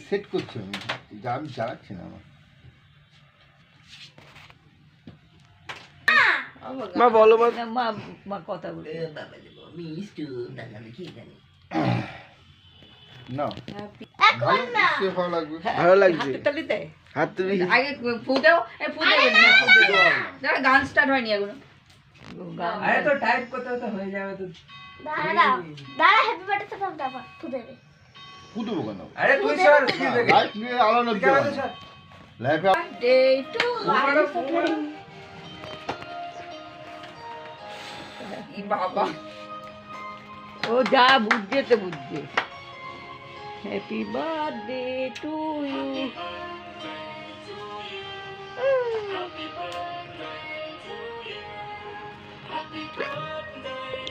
Set করছি আমি চালাচ্ছি না আমার। মা বলো মা মা কথা বলে না ভালো লাগবে। ভালো লাগছে হাততালি দেয় হাত তুলি আগে ফু দাও ফু দেবে না দাঁড়া গান স্টার্ট হয়নি এখনো আরে তো টাইপ করতে করতে হয়ে যাবে তো দাঁড়া হ্যাপি বার্থডে তো দাও ফু দেবে ফুটবো কেন? আরে তুই সর কি দেখে লাইট নিয়ে আলো না কেন তো সর লাইফে ডে টু ই বাবা ও যা বুঝছে তো বুঝছে হ্যাপি বার্থডে টু ইউ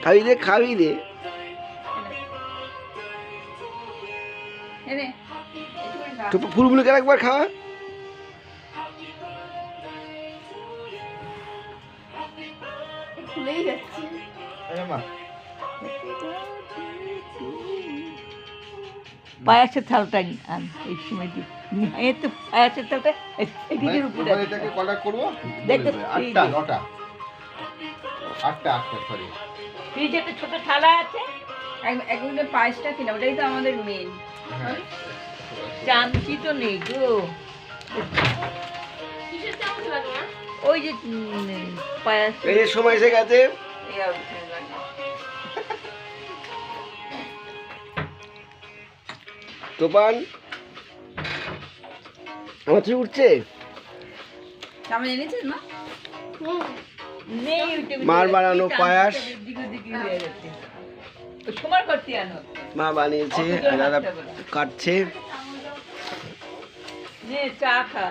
খাবি দে খাবি দে এনে তো ফুলগুলোকে একবার খাওয়া খুলেই যাচ্ছে মা পায়াসের থালটা আন এই সময় দিই এই তো পায়াসের থালটা এদিকের উপরে এটাকে কটা করবো? দেখো, 8টা 9টা 8টা সরি। ফ্রিজে একটা ছোট থালা আছে এক মিনিট পায়েসটা কিনা ওটাই তো আমাদের মেন হ্যাঁ চামচি তো নেই গো কিসের চামচ লাগে না ওই যে পায়াস এই যে সময় এসে গেছে এই আর উঠে লাগে তোপান আমার চুল উঠছে সামনে এনেছিস না নেই ওইটা মার বানানো পায়াস। এদিক ওদিক হয়ে গেছে তো সময় করতে আনো মা বানিয়েছে আর দাদা কাটছে নে চা খা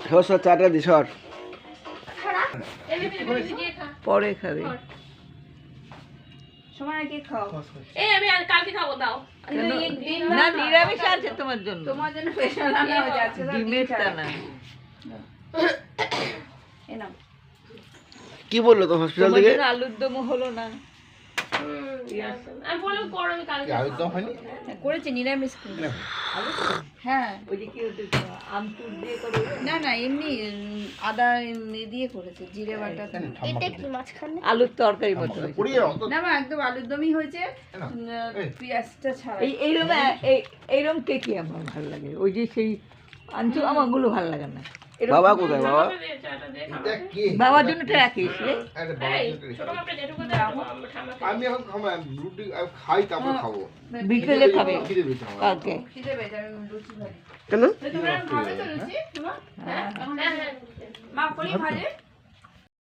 সর সর চাটা দি সর পরে খাবে সময় কি খাও এই আমি কালকে খাবো দাও কেন? না নিরামিষ আছে তোমার জন্য তোমার জন্য স্পেশাল রান্না হয়ে যাচ্ছে ডিমের তা না এই নাও কি বললো তো হসপিটাল তোমার থেকে জন্য আলুর দম হলো না আমি বললাম করো আমি কালকে কি আলুর দম হয়নি? করেছি নিরামিষ হ্যাঁ ওই যে কি হতে আমচুর দিয়ে করে না না এমনি আদা এমনি দিয়ে করেছে জিরে বাটা কেন ঠাম্মা এটা কি মাঝখানে আলুর তরকারি মতো হয়েছে। পড়িয়ে অত না মা একদম আলুর দমই হয়েছে না, এই। পেঁয়াজটা ছাড়া এইরকম এইরকম কেকই আমার ভালো লাগে ওই যে সেই আনচু আমারগুলো ভালো লাগে না এরকম- বাবা কোথায় বাবা চাটা দে এটা কি? বাবার জন্যটা রাখিস রে আরে বাবা, এই ছোট কাপটা যেটুকু দাও ঠান্ডা আমি এখন খাবো না, রুটি আমি খাই তারপর খাবো। বিকেলে খাবে খিদে পেয়েছে আমার। কালকে খিদে পেয়েছে আমি লুচি ভাজি কেন তোমরা খাবে তো লুচি তোমার হ্যাঁ হ্যাঁ হ্যাঁ মা করি ভাজে